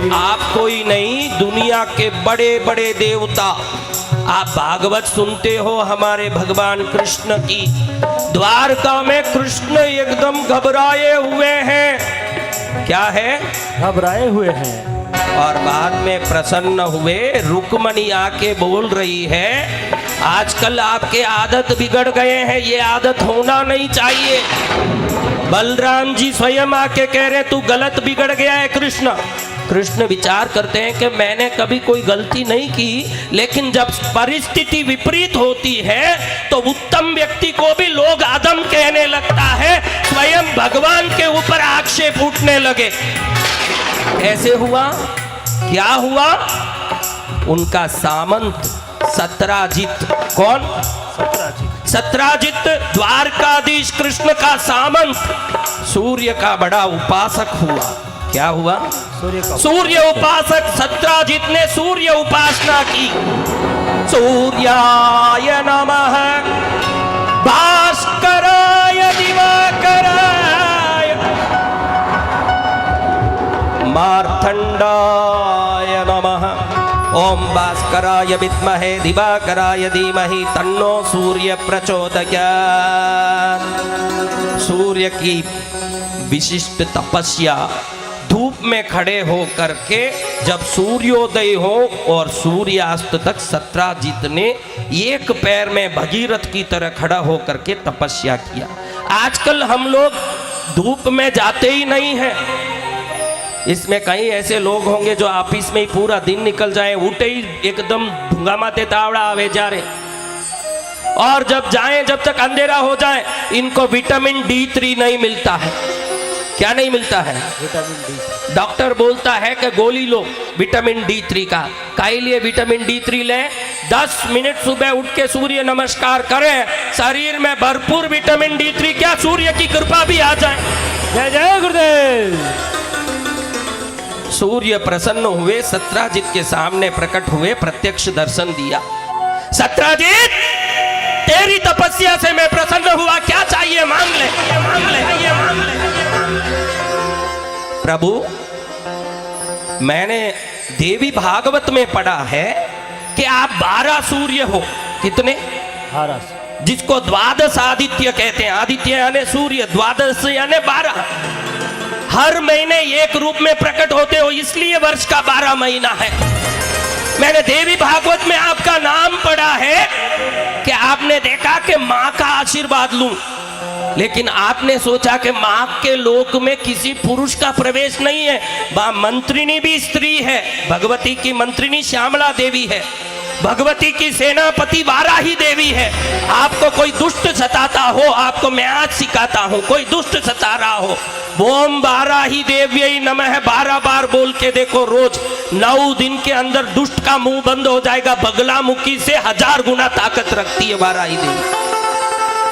आप कोई नहीं, दुनिया के बड़े बड़े देवता। आप भागवत सुनते हो हमारे भगवान कृष्ण की। द्वारका में कृष्ण एकदम घबराए हुए हैं। क्या है? घबराए हुए हैं। और बाद में प्रसन्न हुए। रुक्मणी आके बोल रही है, आजकल आपके आदत बिगड़ गए हैं, ये आदत होना नहीं चाहिए। बलराम जी स्वयं आके कह रहे तू गलत बिगड़ गया है कृष्ण। कृष्ण विचार करते हैं कि मैंने कभी कोई गलती नहीं की, लेकिन जब परिस्थिति विपरीत होती है तो उत्तम व्यक्ति को भी लोग अधम कहने लगता है। स्वयं भगवान के ऊपर आक्षेप उठने लगे। ऐसे हुआ, क्या हुआ? उनका सामंत सत्राजित, कौन? सत्राजित द्वारकाधीश कृष्ण का सामंत सूर्य का बड़ा उपासक हुआ। क्या हुआ? सूर्य उपासक सत्राजित ने सूर्य उपासना की। सूर्याय नमः, भास्कराय दिवाकराय, मार्तंडाय नमः। ओम भास्कराय विद्महे दिवाकराय धीमहि तन्नो सूर्य प्रचोदयात्। सूर्य की विशिष्ट तपस्या, धूप में खड़े हो करके जब सूर्योदय हो और सूर्यास्त तक सत्राजित ने एक पैर में भगीरथ की तरह खड़ा हो करके तपस्या किया। आजकल हम लोग धूप में जाते ही नहीं हैं। इसमें कई ऐसे लोग होंगे जो ऑफिस में ही पूरा दिन निकल जाए, उठे ही एकदम भूंगा माते तावड़ा आवे जा रहे, और जब जाएं जब तक अंधेरा हो जाए इनको विटामिन D3 नहीं मिलता है। क्या नहीं मिलता है? Vitamin D. डॉक्टर बोलता है कि गोली लो विटामिन D3 का। काहे लिए विटामिन D3 लें? 10 मिनट सुबह उठ के सूर्य नमस्कार करें, शरीर में भरपूर विटामिन D3, क्या सूर्य की कृपा भी आ जाए। जय जय गुरुदेव। सूर्य प्रसन्न हुए, सत्राजित के सामने प्रकट हुए, प्रत्यक्ष दर्शन दिया। सत्राजित, तेरी तपस्या से मैं प्रसन्न हुआ, क्या चाहिए मांग ले, मांग ले, मांग ले। प्रभु, मैंने देवी भागवत में पढ़ा है कि आप 12 सूर्य हो। कितने? 12। जिसको द्वादश आदित्य कहते हैं। आदित्य यानी सूर्य, द्वादश यानी 12। हर महीने एक रूप में प्रकट होते हो, इसलिए वर्ष का 12 महीना है। मैंने देवी भागवत में आपका नाम पढ़ा है कि आपने देखा कि माँ का आशीर्वाद लूं, लेकिन आपने सोचा कि माँ के लोक में किसी पुरुष का प्रवेश नहीं है। मंत्रिनी भी स्त्री है, भगवती की मंत्रिनी श्यामला देवी है, भगवती की सेनापति वाराही देवी है। आपको कोई दुष्ट सताता हो, आपको मैं आज सिखाता हूं, कोई दुष्ट सता रहा हो, ओम वाराही देव्यै नमः 12 बार बोल के देखो रोज। 9 दिन के अंदर दुष्ट का मुंह बंद हो जाएगा। बगला मुखी से 1000 गुना ताकत रखती है वाराही देवी,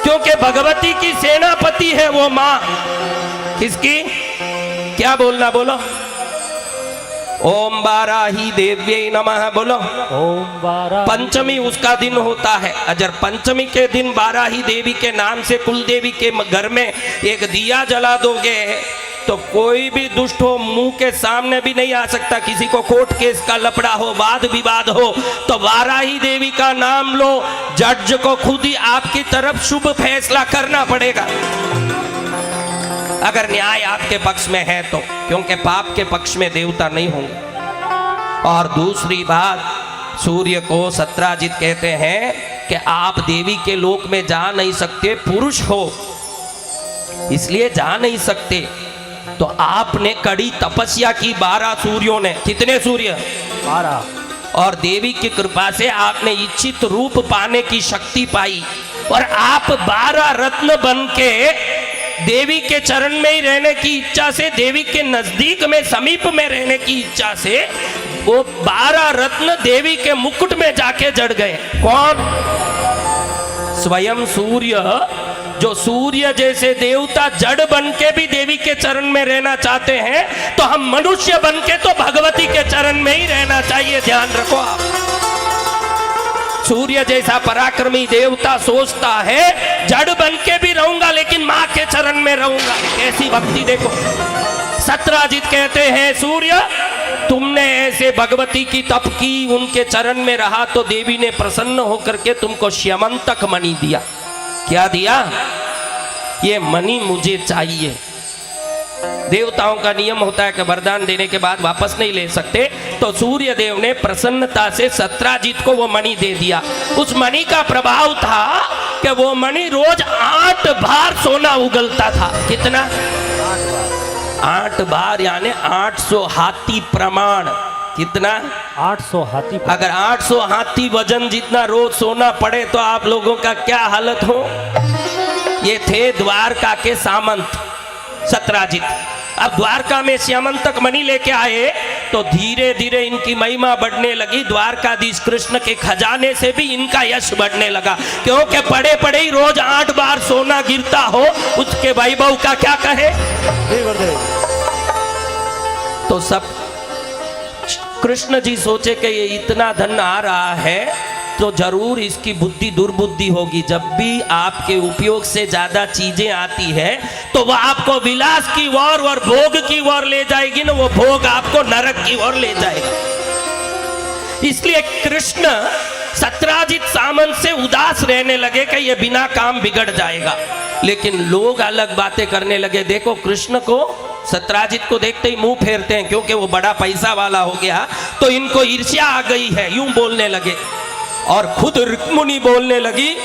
क्योंकि भगवती की सेनापति है वो माँ। किसकी? क्या बोलना, बोलो। ओम वाराही देव्यै नमः बोलो। ओम वाराही। पंचमी उसका दिन होता है। अगर पंचमी के दिन वाराही देवी के नाम से कुल देवी के घर में एक दिया जला दोगे तो कोई भी दुष्ट हो मुंह के सामने भी नहीं आ सकता। किसी को कोर्ट केस का लफड़ा हो, वाद विवाद हो, तो वाराही देवी का नाम लो, जज को खुद ही आपकी तरफ शुभ फैसला करना पड़ेगा, अगर न्याय आपके पक्ष में है तो, क्योंकि पाप के पक्ष में देवता नहीं होंगे। और दूसरी बात, सूर्य को सत्राजित कहते हैं कि आप देवी के लोक में जा नहीं सकते, पुरुष हो इसलिए जा नहीं सकते। तो आपने कड़ी तपस्या की 12 सूर्यों ने। कितने सूर्य? 12। और देवी की कृपा से आपने इच्छित रूप पाने की शक्ति पाई, और आप 12 रत्न बन के देवी के चरण में ही रहने की इच्छा से, देवी के नजदीक में समीप में रहने की इच्छा से वो 12 रत्न देवी के मुकुट में जाके जड़ गए। कौन? स्वयं सूर्य। जो सूर्य जैसे देवता जड़ बन के भी देवी के चरण में रहना चाहते हैं, तो हम मनुष्य बन के तो भगवती के चरण में ही रहना चाहिए। ध्यान रखो आप। सूर्य जैसा पराक्रमी देवता सोचता है जड़ बन के भी रहूंगा लेकिन मां के चरण में रहूंगा। कैसी भक्ति देखो। सत्राजित कहते हैं सूर्य तुमने ऐसे भगवती की तप की, उनके चरण में रहा, तो देवी ने प्रसन्न होकर के तुमको श्यमंतक मणि दिया। क्या दिया? ये मणि मुझे चाहिए। देवताओं का नियम होता है कि वरदान देने के बाद वापस नहीं ले सकते, तो सूर्य देव ने प्रसन्नता से सत्राजित को वो मणि दे दिया। उस मणि का प्रभाव था कि वो मणि रोज 8 बार सोना उगलता था। कितना? 8 बार, यानी 800 हाथी प्रमाण। कितना? 800 हाथी। अगर 800 हाथी वजन जितना रोज सोना पड़े तो आप लोगों का क्या हालत हो। ये थे द्वारका के सामंत सत्राजित। अब द्वारका में श्यामंतक मणि लेके आए तो धीरे धीरे इनकी महिमा बढ़ने लगी। द्वारकाधीश कृष्ण के खजाने से भी इनका यश बढ़ने लगा, क्योंकि पड़े पड़े ही रोज 8 बार सोना गिरता हो, उसके वैभव का क्या कहे। तो सब कृष्ण जी सोचे कि ये इतना धन आ रहा है तो जरूर इसकी बुद्धि दुर्बुद्धि होगी। जब भी आपके उपयोग से ज्यादा चीजें आती है तो वह आपको विलास की ओर और भोग की ओर ले जाएगी ना, वो भोग आपको नरक की ओर ले जाएगा। इसलिए कृष्ण सत्राजित सामंत से उदास रहने लगे कि ये बिना काम बिगड़ जाएगा। लेकिन लोग अलग बातें करने लगे। देखो, कृष्ण को सत्राजित को देखते ही मुंह फेरते हैं, क्योंकि वो बड़ा पैसा वाला हो गया, तो इनको ईर्ष्या आ गई है, यूं बोलने लगे। और खुद रुक्मिणी बोलने लगी,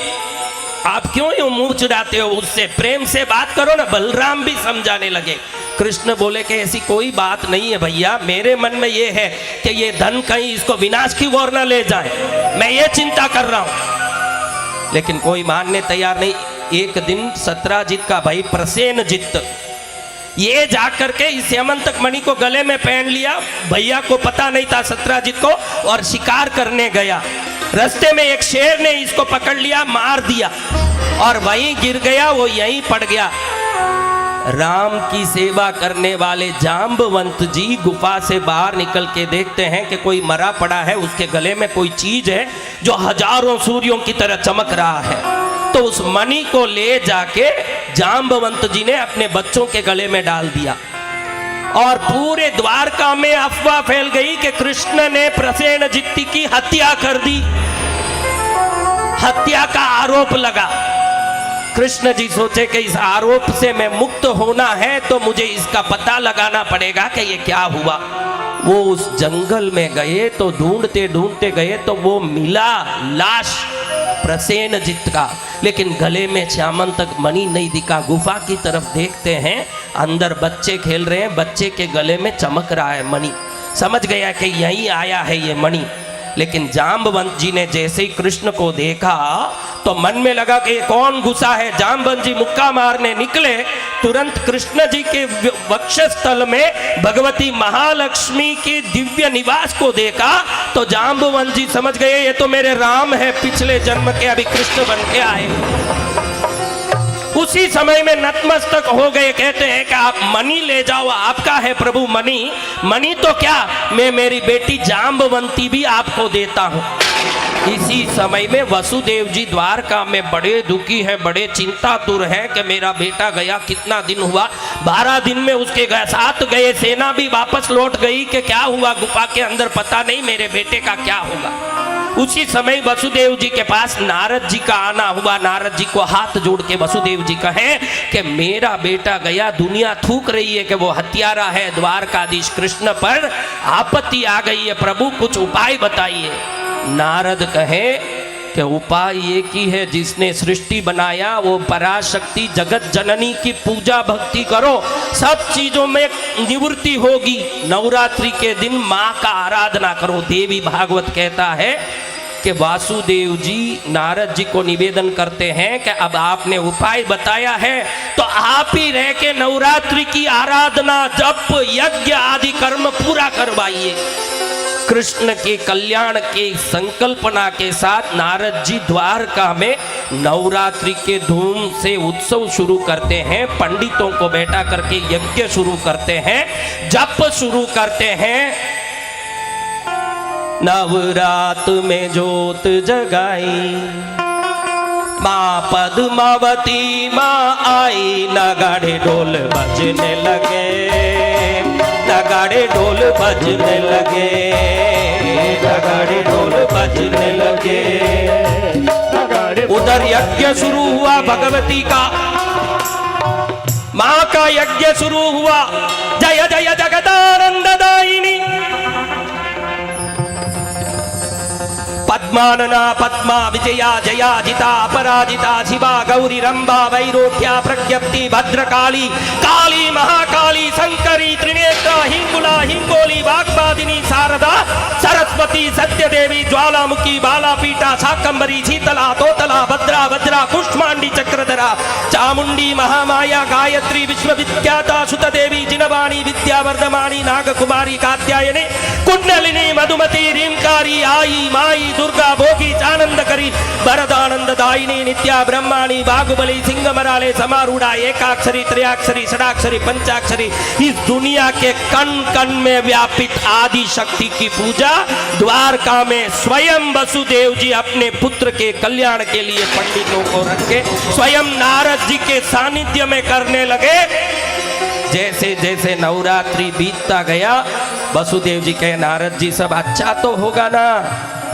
आप क्यों यूं मुंह चुराते हो, उससे प्रेम से बात करो ना। बलराम भी समझाने लगे। कृष्ण बोले कि ऐसी कोई बात नहीं है भैया, मेरे मन में ये है कि ये धन कहीं इसको विनाश की ओर न ले जाए, मैं ये चिंता कर रहा हूं। लेकिन कोई मानने तैयार नहीं। एक दिन सत्राजित का भाई प्रसेनजित ये जाकर के इस श्यामंतक मणि को गले में पहन लिया। भैया को पता नहीं था सत्राजित को, और शिकार करने गया। रास्ते में एक शेर ने इसको पकड़ लिया, मार दिया और वहीं गिर गया, वो यहीं पड़ गया। राम की सेवा करने वाले जाम्बवंत जी गुफा से बाहर निकल के देखते हैं कि कोई मरा पड़ा है, उसके गले में कोई चीज है जो हजारों सूर्यों की तरह चमक रहा है। तो उस मणि को ले जाके जाम्बवंत जी ने अपने बच्चों के गले में डाल दिया, और पूरे द्वारका में अफवाह फैल गई कि कृष्ण ने प्रसेनजित की हत्या कर दी। हत्या का आरोप लगा। कृष्ण जी सोचे कि इस आरोप से मैं मुक्त होना है तो मुझे इसका पता लगाना पड़ेगा कि ये क्या हुआ। वो उस जंगल में गए तो ढूंढते ढूंढते गए तो वो मिला लाश प्रसेनजित का, लेकिन गले में श्यामंतक मणि नहीं दिखा। गुफा की तरफ देखते हैं, अंदर बच्चे खेल रहे हैं, बच्चे के गले में चमक रहा है मणि। समझ गया कि यहीं आया है ये मणि। लेकिन जाम्बवंत जी ने जैसे ही कृष्ण को देखा तो मन में लगा कि ये कौन घुसा है। जाम्बवंत जी मुक्का मारने निकले, तुरंत कृष्ण जी के वक्षस्थल में भगवती महालक्ष्मी के दिव्य निवास को देखा तो जाम्बवंत जी समझ गए ये तो मेरे राम है, पिछले जन्म के अभी कृष्ण बन के आए। उसी समय में नतमस्तक हो गए। कहते हैं कि आप मणि ले जाओ, आपका है प्रभु मणि। मणि तो क्या, मैं मेरी बेटी जाम्बवंती भी आपको देता हूं। इसी समय में वसुदेव जी द्वारका में बड़े दुखी हैं, बड़े चिंतातुर हैं कि मेरा बेटा गया, कितना दिन हुआ, 12 दिन में उसके साथ गए, सेना भी वापस लौट गई कि क्या हुआ गुफा के अंदर, पता नहीं मेरे बेटे का क्या होगा। उसी समय वसुदेव जी के पास नारद जी का आना हुआ। नारद जी को हाथ जोड़ के वसुदेव जी कहे कि मेरा बेटा गया, दुनिया थूक रही है कि वो हत्यारा है, द्वारकाधीश कृष्ण पर आपत्ति आ गई है, प्रभु कुछ उपाय बताइए। नारद कहे कि उपाय एक ही है, जिसने सृष्टि बनाया वो पराशक्ति जगत जननी की पूजा भक्ति करो, सब चीजों में निवृत्ति होगी। नवरात्रि के दिन माँ का आराधना करो। देवी भागवत कहता है कि वासुदेव जी नारद जी को निवेदन करते हैं कि अब आपने उपाय बताया है तो आप ही रह के नवरात्रि की आराधना, जप, यज्ञ आदि कर्म पूरा करवाइए। कृष्ण के कल्याण के संकल्पना के साथ नारद जी द्वारका में नवरात्रि के धूम से उत्सव शुरू करते हैं। पंडितों को बैठा करके यज्ञ शुरू करते हैं, जप शुरू करते हैं। नवरात में जोत जगाई, माँ पद्मावती माँ आई, नगाड़े ढोल बजने लगे, नगाड़े ढोल बजने लगे, नगाड़े ढोल बजने लगे। उधर यज्ञ शुरू हुआ भगवती का, मां का यज्ञ शुरू हुआ। जय जय जगदानंददायिनी पद्मानना पद्मा विजया जया जिता अपराजिता शिवा गौरी रंभा वैरोध्या प्रज्ञप्ति भद्रकाली काली महाकाली शंकरी त्रिनेत्रा हिंगुला हिंगोली वाग्वादिनी शारदा सरस्वती सत्यदेवी ज्वालामुखी बालापीठा शाकंभरी शीतला तोतला भद्रा वज्रा कुष्मांडी चक्रधरा चामुंडी महामाया गायत्री विश्वविख्याता सुतदेवी जिनवाणी विद्यावर्धमानी नागकुमारी कात्यायनी कुंडलिनी मधुमती रीमकारी आई माई दुर्गा भोगी आनंदकरी वरदानंददायिनी नित्या ब्रह्माणी बाहुबली सिंहमराले समारूढ़ा एकाक्षरी त्रयाक्षरी षडाक्षरी पंचाक्षरी इस दुनिया के कण कण में व्यापित आदि शक्ति की पूजा द्वारका में स्वयं वसुदेव जी अपने पुत्र के कल्याण के लिए पंडितों को रखे स्वयं नारद जी के सानिध्य में करने लगे। जैसे जैसे नवरात्रि बीतता गया वसुदेव जी कहे नारद जी सब अच्छा तो होगा ना,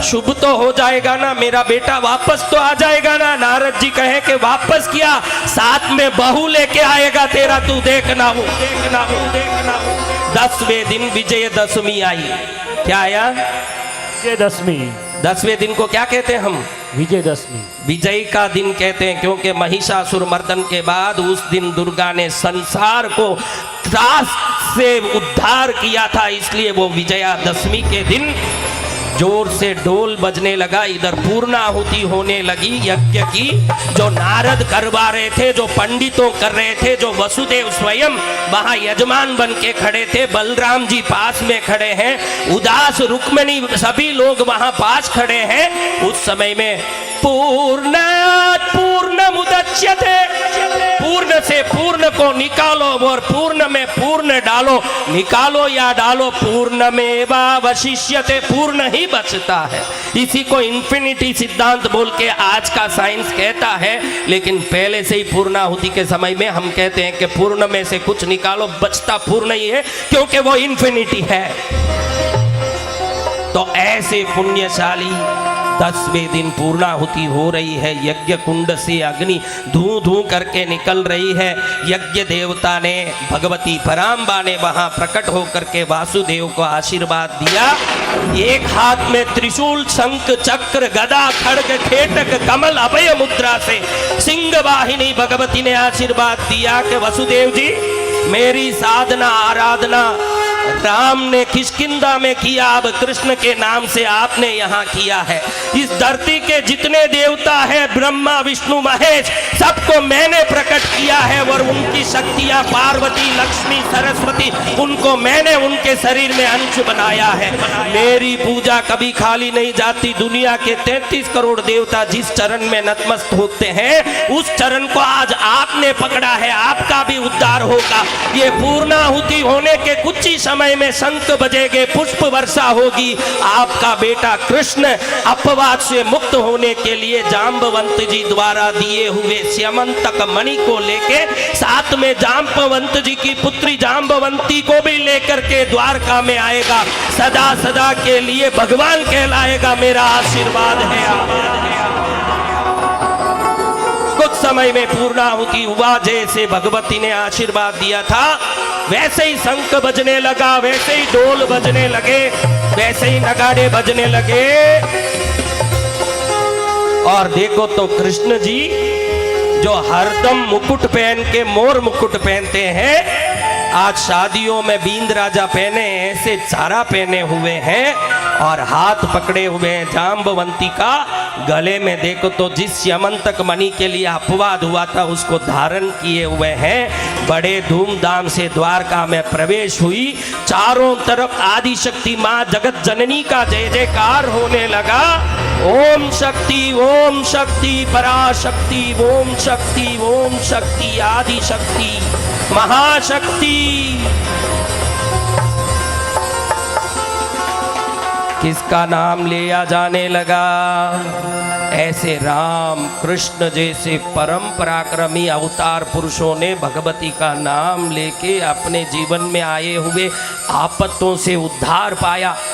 शुभ तो हो जाएगा ना, मेरा बेटा वापस तो आ जाएगा ना। नारद जी कहे कि वापस किया, साथ में बहू लेके आएगा तेरा, तू देखना हो देखना हो देखना हो। 10वें दिन विजयदशमी आई। क्या आया? विजयदशमी। 10वें दिन को क्या कहते हैं हम? विजयदशमी। विजय का दिन कहते हैं क्योंकि महिषासुर मर्दन के बाद उस दिन दुर्गा ने संसार को त्रास से उद्धार किया था, इसलिए वो विजयादशमी के दिन जोर से ढोल बजने लगा। इधर पूर्णाहुति होने लगी यज्ञ की, जो नारद करवा रहे थे, जो पंडितों कर रहे थे, जो वसुदेव स्वयं वहां यजमान बन के खड़े थे, बलराम जी पास में खड़े हैं, उदास रुक्मिणी सभी लोग वहां पास खड़े हैं। उस समय में पूर्णात् पूर्णमुदच्यते, पूर्ण से पूर्ण को निकालो और पूर्ण में पूर्ण डालो, निकालो या डालो पूर्णमेवावशिष्यते, पूर्ण ही बचता है। इसी को इन्फिनिटी सिद्धांत बोल के आज का साइंस कहता है, लेकिन पहले से ही पूर्णाहुति के समय में हम कहते हैं कि पूर्ण में से कुछ निकालो, बचता पूर्ण ही है क्योंकि वो इन्फिनिटी है। तो ऐसे पुण्यशाली 10वें दिन पूर्णाहुति हो रही है, यज्ञ कुंड से अग्नि धू धू करके निकल रही है। यज्ञ देवता ने, भगवती पराम्बा ने वहां प्रकट होकर के वासुदेव को आशीर्वाद दिया। एक हाथ में त्रिशूल शंख चक्र गदा खड्ग खेटक कमल अभय मुद्रा से सिंह वाहिनी भगवती ने आशीर्वाद दिया कि वसुदेव जी मेरी साधना आराधना राम ने किष्किंधा में किया, अब कृष्ण के नाम से आपने यहाँ किया है। इस धरती के जितने देवता हैं, ब्रह्मा विष्णु महेश, सबको मैंने प्रकट किया है और उनकी शक्तियां पार्वती लक्ष्मी सरस्वती, उनको मैंने उनके शरीर में अंश बनाया है। मेरी पूजा कभी खाली नहीं जाती। दुनिया के 33 करोड़ देवता जिस चरण में नतमस्त होते हैं, उस चरण को आज आपने पकड़ा है, आपका भी उद्धार होगा। ये पूर्णाहुति होने के कुछ ही समय में शंख बजेंगे, पुष्प वर्षा होगी। आपका बेटा कृष्ण अपवाद से मुक्त होने के लिए जाम्बवंत जी द्वारा दिए हुए स्यमंतक मणि को लेके, साथ में जाम्बवंत जी की पुत्री जाम्बवंती को भी लेकर के द्वारका में आएगा। सदा सदा के लिए भगवान कहलाएगा। मेरा आशीर्वाद है। कुछ समय में पूर्णाहुति हुआ, जैसे भगवती ने आशीर्वाद दिया था वैसे ही शंख बजने लगा, वैसे ही ढोल बजने लगे, वैसे ही नगाड़े बजने लगे। और देखो तो कृष्ण जी जो हरदम मुकुट पहन के, मोर मुकुट पहनते हैं, आज शादियों में बींद राजा पहने ऐसे सारा पहने हुए हैं और हाथ पकड़े हुए हैं जाम्बवंती का। गले में देखो तो जिस यमंतक मणि के लिए अपवाद हुआ था उसको धारण किए हुए हैं। बड़े धूमधाम से द्वारका में प्रवेश हुई। चारों तरफ आदि शक्ति माँ जगत जननी का जय जयकार होने लगा। ओम शक्ति पराशक्ति, ओम शक्ति आदि शक्ति महाशक्ति। किसका नाम लिया जाने लगा? ऐसे राम कृष्ण जैसे परम पराक्रमी अवतार पुरुषों ने भगवती का नाम लेके अपने जीवन में आए हुए आपत्तों से उद्धार पाया।